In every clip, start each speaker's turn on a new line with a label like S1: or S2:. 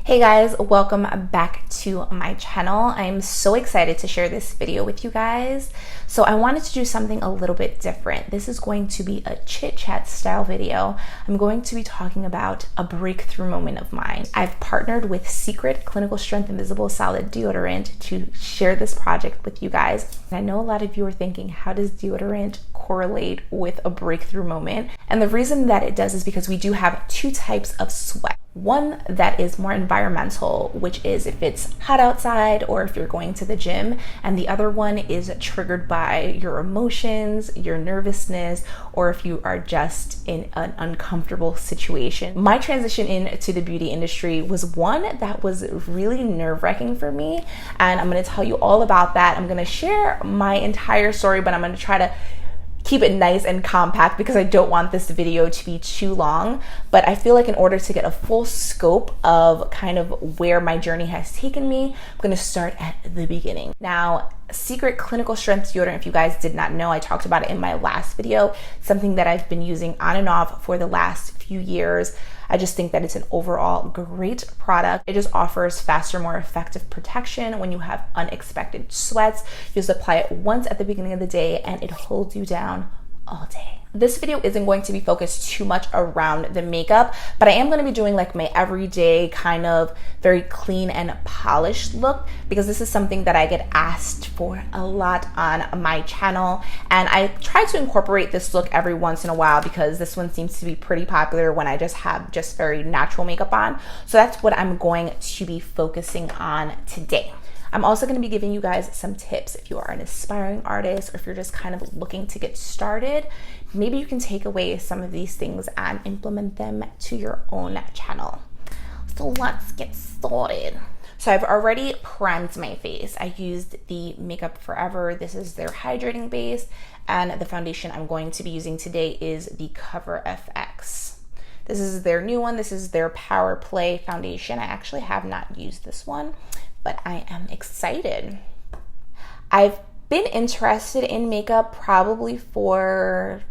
S1: Hey guys, welcome back to my channel. I'm so excited to share this video with you guys. So I wanted to do something a little bit different. This is going to be a chit chat style video. I'm going to be talking about a breakthrough moment of mine. I've partnered with Secret Clinical Strength Invisible Solid Deodorant to share this project with you guys. And I know a lot of you are thinking, how does deodorant correlate with a breakthrough moment? And the reason that it does is because we do have two types of sweat. One that is more environmental, which is if it's hot outside or if you're going to the gym, and the other one is triggered by your emotions, your nervousness, or if you are just in an uncomfortable situation. My transition into the beauty industry was one that was really nerve-wracking for me, and I'm going to tell you all about that. I'm going to share my entire story, but I'm going to try to keep it nice and compact because I don't want this video to be too long. But I feel like in order to get a full scope of kind of where my journey has taken me, I'm gonna start at the beginning. Now, Secret Clinical Strength Deodorant, if you guys did not know, I talked about it in my last video, something that I've been using on and off for the last few years. I just think that it's an overall great product. It just offers faster, more effective protection when you have unexpected sweats. You just apply it once at the beginning of the day and it holds you down all day. This video isn't going to be focused too much around the makeup, but I am going to be doing like my everyday kind of very clean and polished look because this is something that I get asked for a lot on my channel, and I try to incorporate this look every once in a while because this one seems to be pretty popular when I just have just very natural makeup on. So that's what I'm going to be focusing on today. I'm also going to be giving you guys some tips if you are an aspiring artist or if you're just kind of looking to get started. Maybe you can take away some of these things and implement them to your own channel. So let's get started. So I've already primed my face. I used the Makeup Forever. This is their hydrating base, and the foundation I'm going to be using today is the Cover FX. This is their new one. This is their Power Play foundation. I actually have not used this one, but I am excited. I've been interested in makeup probably for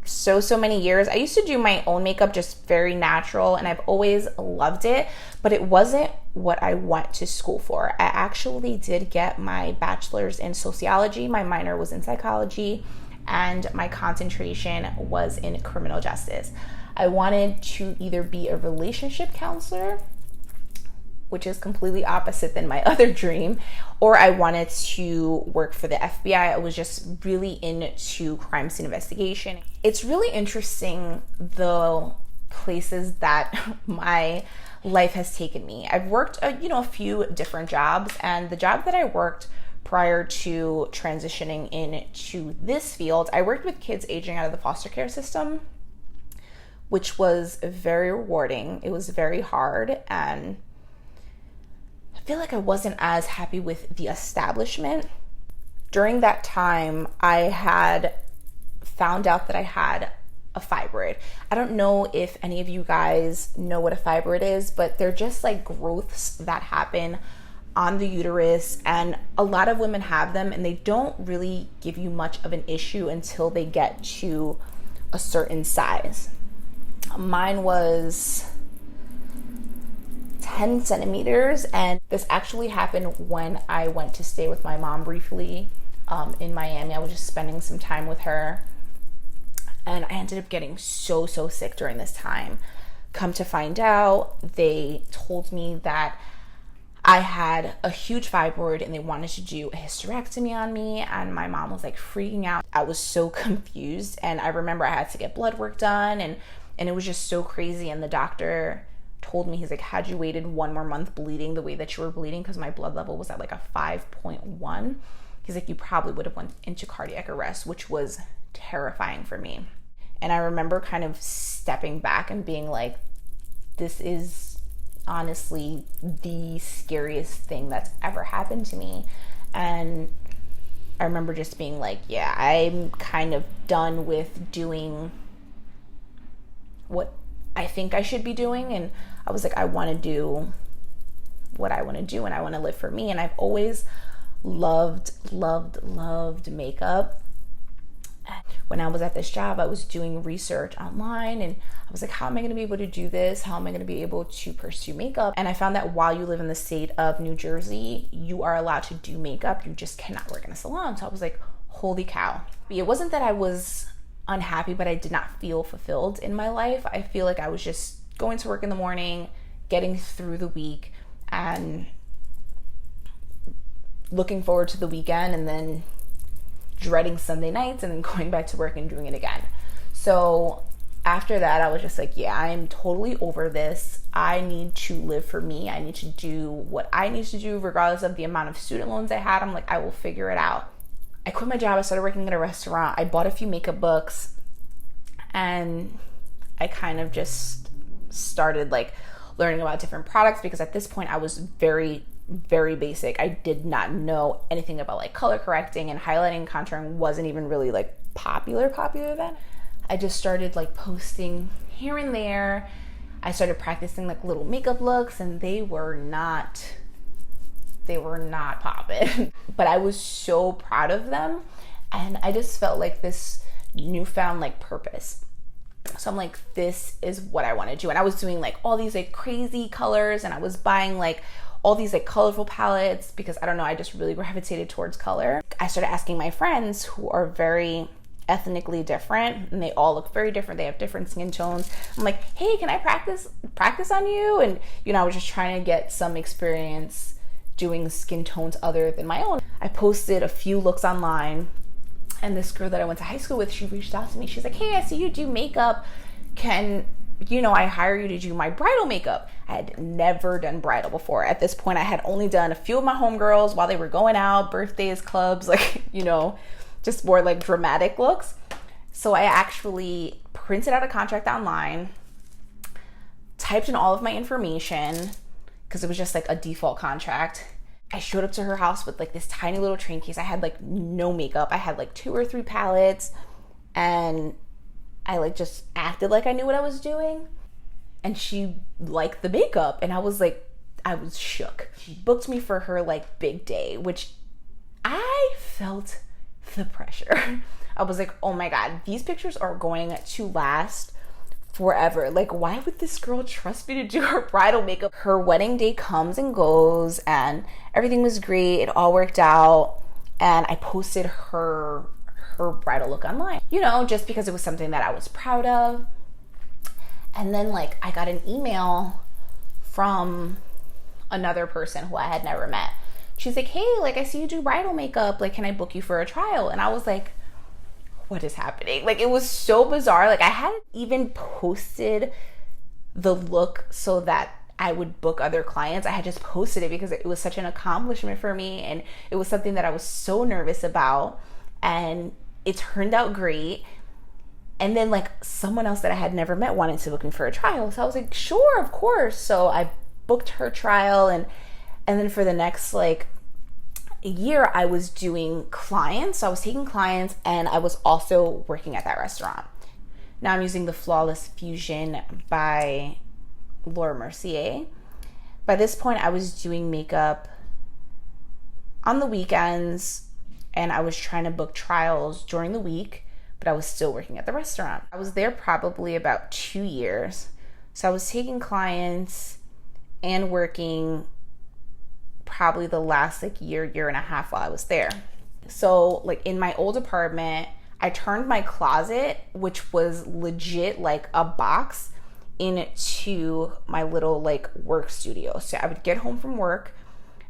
S1: so many years. I used to do my own makeup, just very natural, and I've always loved it, but it wasn't what I went to school for. I actually did get my bachelor's in sociology, my minor was in psychology, and my concentration was in criminal justice. I wanted to either be a relationship counselor, which is completely opposite than my other dream, or I wanted to work for the FBI. I was just really into crime scene investigation. It's really interesting the places that my life has taken me. I've worked a few different jobs, and the job that I worked prior to transitioning into this field, I worked with kids aging out of the foster care system, which was very rewarding. It was very hard, and I feel like I wasn't as happy with the establishment. During that time, I had found out that I had a fibroid. I don't know if any of you guys know what a fibroid is, but they're just like growths that happen on the uterus, and a lot of women have them, and they don't really give you much of an issue until they get to a certain size. Mine was 10 centimeters, and this actually happened when I went to stay with my mom briefly in Miami. I was just spending some time with her, and I ended up getting so sick during this time. Come to find out, they told me that I had a huge fibroid and they wanted to do a hysterectomy on me, and my mom was like freaking out. I was so confused, and I remember I had to get blood work done, and it was just so crazy. And the doctor told me, he's like, had you waited one more month bleeding the way that you were bleeding, because my blood level was at like a 5.1, he's like, you probably would have went into cardiac arrest, which was terrifying for me. And I remember kind of stepping back and being like, this is honestly the scariest thing that's ever happened to me. And I remember just being like, yeah, I'm kind of done with doing what I think I should be doing. And I was like, I want to do what I want to do, and I want to live for me. And I've always loved makeup. when I was at this job, I was doing research online, and I was like, how am I going to be able to do this? How am I going to be able to pursue makeup? And I found that while you live in the state of New Jersey, you are allowed to do makeup. You just cannot work in a salon. So I was like, holy cow. But it wasn't that I was unhappy, but I did not feel fulfilled in my life. I feel like I was just going to work in the morning, getting through the week, and looking forward to the weekend, and then dreading Sunday nights, and then going back to work and doing it again. So after that, I was just like, yeah, I'm totally over this. I need to live for me. I need to do what I need to do regardless of the amount of student loans I had. I'm like, I will figure it out. I quit my job. I started working at a restaurant. I bought a few makeup books, and I kind of just started like learning about different products, because at this point I was very basic. I did not know anything about like color correcting, and highlighting and contouring wasn't even really like popular then. I just started like posting here and there. I started practicing like little makeup looks, and they were not popping. But I was so proud of them, and I just felt like this newfound like purpose. So I'm like, this is what I want to do. And I was doing like all these like crazy colors, and I was buying like all these like colorful palettes, because I don't know, I just really gravitated towards color. I started asking my friends who are very ethnically different, and they all look very different. They have different skin tones. I'm like, hey, can I practice on you? And you know, I was just trying to get some experience doing skin tones other than my own. I posted a few looks online, and this girl that I went to high school with, she reached out to me. She's like, hey, I see you do makeup. Can, you know, I hire you to do my bridal makeup? I had never done bridal before. At this point, I had only done a few of my homegirls while they were going out, birthdays, clubs, like, you know, just more like dramatic looks. So I actually printed out a contract online, typed in all of my information, because it was just like a default contract. I showed up to her house with like this tiny little train case. I had like no makeup. I had like 2 or 3 palettes, and I like just acted like I knew what I was doing. And she liked the makeup, and I was like, I was shook. She booked me for her like big day, which I felt the pressure. I was like, oh my God, these pictures are going to last forever. Like, why would this girl trust me to do her bridal makeup? Her wedding day comes and goes, and everything was great. It all worked out, and I posted her bridal look online, you know, just because it was something that I was proud of. And then like I got an email from another person who I had never met. She's like, hey, like I see you do bridal makeup, like can I book you for a trial? And I was like, what is happening? Like, it was so bizarre. Like, I hadn't even posted the look so that I would book other clients. I had just posted it because it was such an accomplishment for me, and it was something that I was so nervous about, and it turned out great. And then like someone else that I had never met wanted to book me for a trial, so I was like, sure, of course. So I booked her trial, and then for the next like year I was doing clients. So I was taking clients, and I was also working at that restaurant. Now I'm using the Flawless Fusion by Mercier. By this point I was doing makeup on the weekends, and I was trying to book trials during the week, but I was still working at the restaurant. I was there probably about 2 years. So I was taking clients and working probably the last like year and a half while I was there. So like in my old apartment, I turned my closet, which was legit like a box, into my little like work studio. So I would get home from work,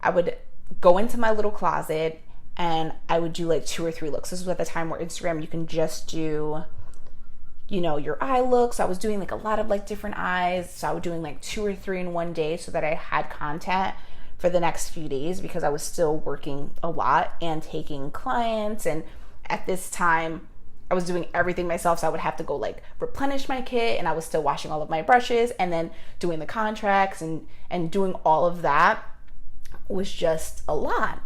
S1: I would go into my little closet, and I would do like 2 or 3 looks. This was at the time where Instagram, you can just do, you know, your eye looks. So I was doing like a lot of like different eyes. So I was doing like 2 or 3 in one day so that I had content for the next few days, because I was still working a lot and taking clients. And at this time I was doing everything myself. So I would have to go like replenish my kit, and I was still washing all of my brushes, and then doing the contracts and doing all of that was just a lot.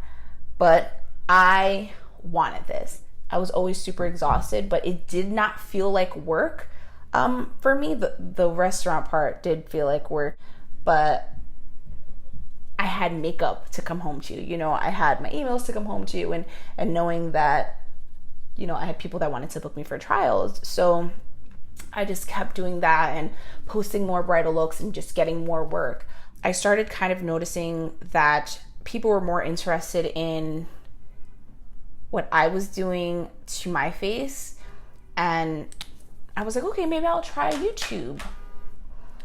S1: But I wanted this. I was always super exhausted, but it did not feel like work. For me, the restaurant part did feel like work, but I had makeup to come home to, you know, I had my emails to come home to, and knowing that you know, I had people that wanted to book me for trials. So I just kept doing that and posting more bridal looks and just getting more work. I started kind of noticing that people were more interested in what I was doing to my face. And I was like, okay, maybe I'll try YouTube.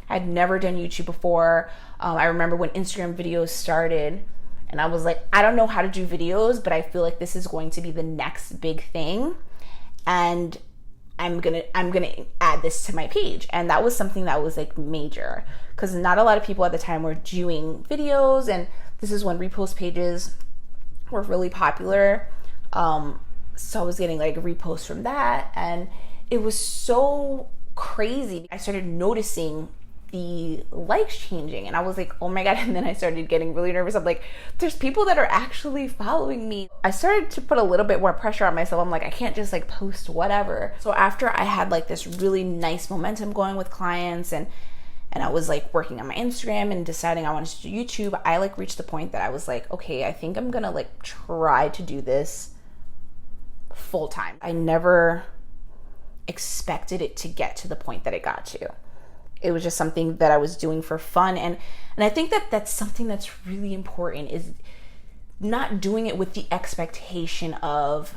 S1: I'd never done YouTube before. I remember when Instagram videos started, and I was like, I don't know how to do videos, but I feel like this is going to be the next big thing. And I'm gonna add this to my page. And that was something that was like major, because not a lot of people at the time were doing videos, and this is when repost pages were really popular. So I was getting like reposts from that, and it was so crazy. I started noticing the likes changing, and I was like, oh my God. And then I started getting really nervous. I'm like, there's people that are actually following me. I started to put a little bit more pressure on myself. I'm like, I can't just like post whatever. So after I had like this really nice momentum going with clients, and I was like working on my Instagram and deciding I wanted to do YouTube, I like reached the point that I was like, okay, I think I'm gonna like try to do this full time. I never expected it to get to the point that it got to. It was just something that I was doing for fun. And I think that that's something that's really important, is not doing it with the expectation of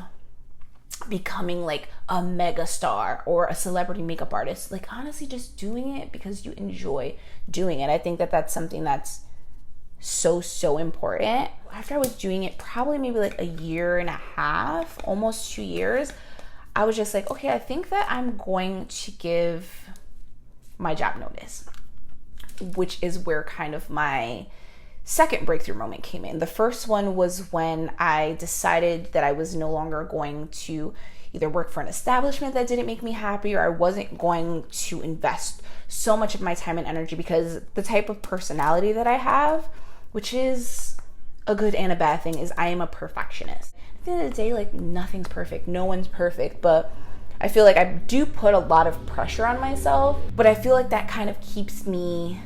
S1: becoming like a mega star or a celebrity makeup artist. Like honestly, just doing it because you enjoy doing it. I think that that's something that's so important. After I was doing it probably maybe like a year and a half, almost 2 years, I was just like, okay, I think that I'm going to give my job notice, which is where kind of my second breakthrough moment came in. The first one was when I decided that I was no longer going to either work for an establishment that didn't make me happy, or I wasn't going to invest so much of my time and energy, because the type of personality that I have, which is a good and a bad thing, is I am a perfectionist. At the end of the day, like nothing's perfect, no one's perfect, but I feel like I do put a lot of pressure on myself, but I feel like that kind of keeps me,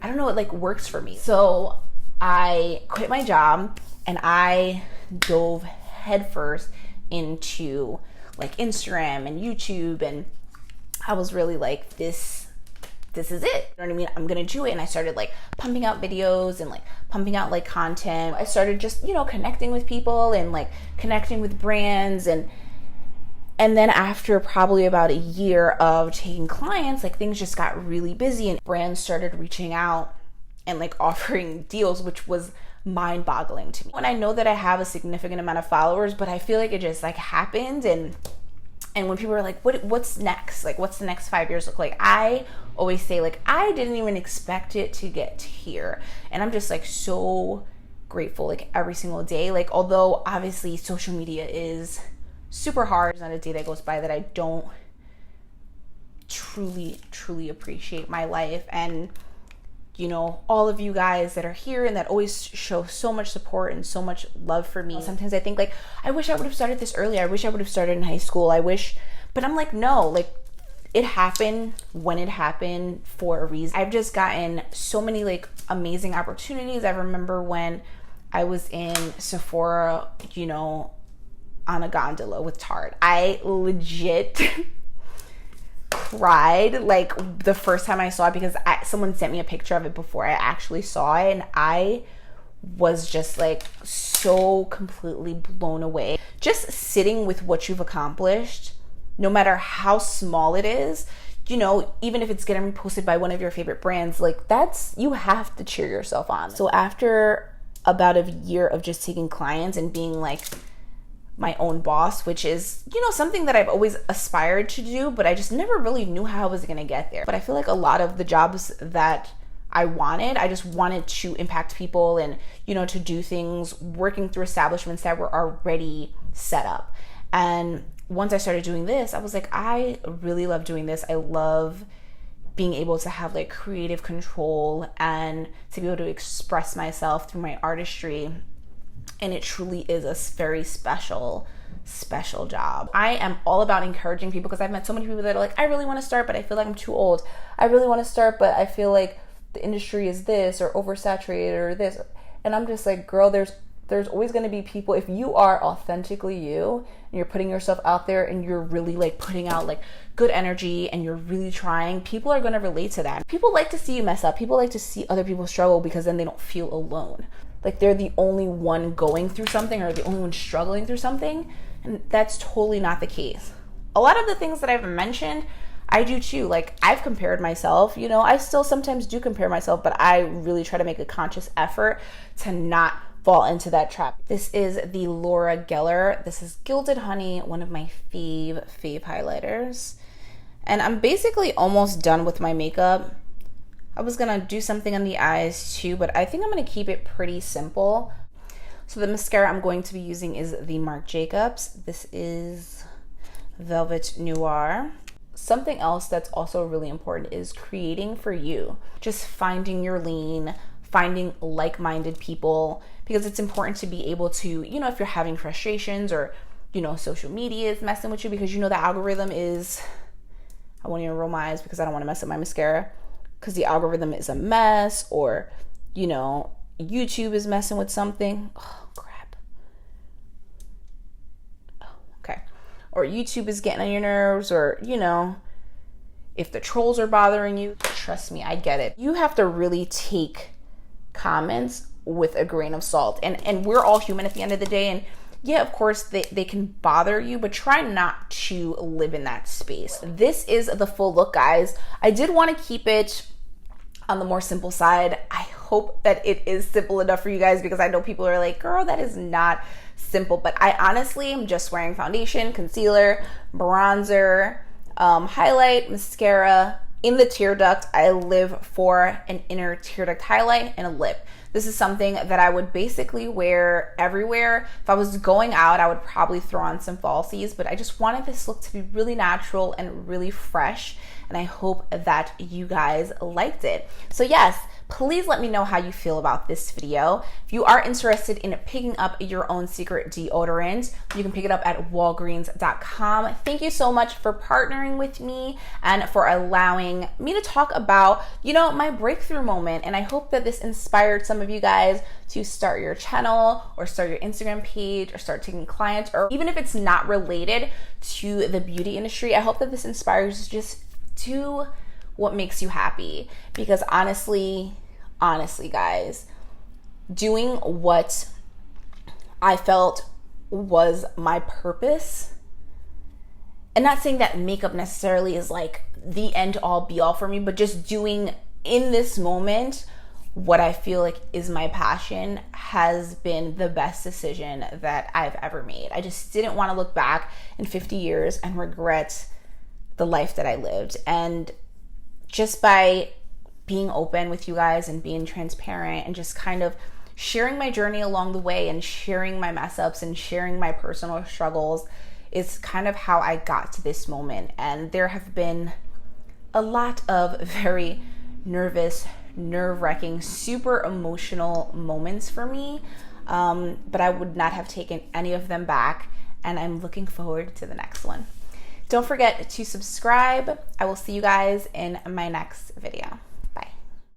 S1: I don't know, it like works for me. So I quit my job and I dove headfirst into like Instagram and YouTube, and I was really like, this is it. You know what I mean? I'm gonna do it. And I started like pumping out videos and like pumping out like content. I started just, you know, connecting with people and like connecting with brands, and then after probably about a year of taking clients, like things just got really busy, and brands started reaching out and like offering deals, which was mind-boggling to me. And I know that I have a significant amount of followers, but I feel like it just like happened. And when people are like, what's next? Like, what's the next 5 years look like? I always say like, I didn't even expect it to get here. And I'm just like so grateful like every single day. Like, although obviously social media is super hard, there's not a day that goes by that I don't truly appreciate my life. And you know, all of you guys that are here and that always show so much support and so much love for me. Sometimes I think like, I wish I would have started this earlier. I wish I would have started in high school. But I'm like, no, like it happened when it happened for a reason. I've just gotten so many like amazing opportunities. I remember when I was in Sephora, you know, on a gondola with Tarte. I legit cried like the first time I saw it, because someone sent me a picture of it before I actually saw it, and I was just like so completely blown away. Just sitting with what you've accomplished, no matter how small it is, you know, even if it's getting reposted by one of your favorite brands, like you have to cheer yourself on. So after about a year of just taking clients and being like my own boss, which is, you know, something that I've always aspired to do, but I just never really knew how I was gonna get there. But I feel like a lot of the jobs that I just wanted to impact people and, you know, to do things working through establishments that were already set up. And once I started doing this, I was like, I really love doing this. I love being able to have like creative control and to be able to express myself through my artistry. And it truly is a very special job. I am all about encouraging people, because I've met so many people that are like, I really want to start, but I feel like I'm too old. I really want to start, but I feel like the industry is this or oversaturated or this. And I'm just like, girl, there's There's always going to be people, if you are authentically you and you're putting yourself out there and you're really like putting out like good energy and you're really trying, people are going to relate to that. People like to see you mess up. People like to see other people struggle because then they don't feel alone. Like they're the only one going through something or the only one struggling through something. And that's totally not the case. A lot of the things that I've mentioned, I do too. Like I've compared myself, you know, I still sometimes do compare myself, but I really try to make a conscious effort to not fall into that trap. This is the Laura Geller. This is Gilded Honey, one of my fave highlighters. And I'm basically almost done with my makeup. I was gonna do something on the eyes too, but I think I'm gonna keep it pretty simple. So the mascara I'm going to be using is the Marc Jacobs. This is Velvet Noir. Something else that's also really important is creating for you. Just finding your lane, finding like-minded people, because it's important to be able to, you know, if you're having frustrations or, you know, social media is messing with you because you know the algorithm is, I won't even roll my eyes because I don't want to mess up my mascara, because the algorithm is a mess, or, you know, YouTube is messing with something. Oh, crap. Oh, okay. Or YouTube is getting on your nerves, or, you know, if the trolls are bothering you, trust me, I get it. You have to really take comments with a grain of salt, and we're all human at the end of the day, and yeah, of course they can bother you, but try not to live in that space. This is the full look, guys. I did want to keep it on the more simple side. I hope that it is simple enough for you guys, because I know people are like, girl, that is not simple. But I honestly am just wearing foundation, concealer, bronzer, highlight, mascara. In the tear duct, I live for an inner tear duct highlight and a lip. This is something that I would basically wear everywhere. If I was going out, I would probably throw on some falsies, but I just wanted this look to be really natural and really fresh, and I hope that you guys liked it. So yes, please let me know how you feel about this video. If you are interested in picking up your own secret deodorant, you can pick it up at walgreens.com. Thank you so much for partnering with me and for allowing me to talk about, you know, my breakthrough moment. And I hope that this inspired some of you guys to start your channel or start your Instagram page or start taking clients, or even if it's not related to the beauty industry, I hope that this inspires you just to what makes you happy. Because honestly guys, doing what I felt was my purpose, and not saying that makeup necessarily is like the end all be all for me, but just doing in this moment what I feel like is my passion has been the best decision that I've ever made. I just didn't want to look back in 50 years and regret the life that I lived. And just by being open with you guys and being transparent and just kind of sharing my journey along the way and sharing my mess ups and sharing my personal struggles is kind of how I got to this moment. And there have been a lot of very nervous, nerve-wracking, super emotional moments for me, but I would not have taken any of them back, and I'm looking forward to the next one. Don't forget to subscribe. I will see you guys in my next video.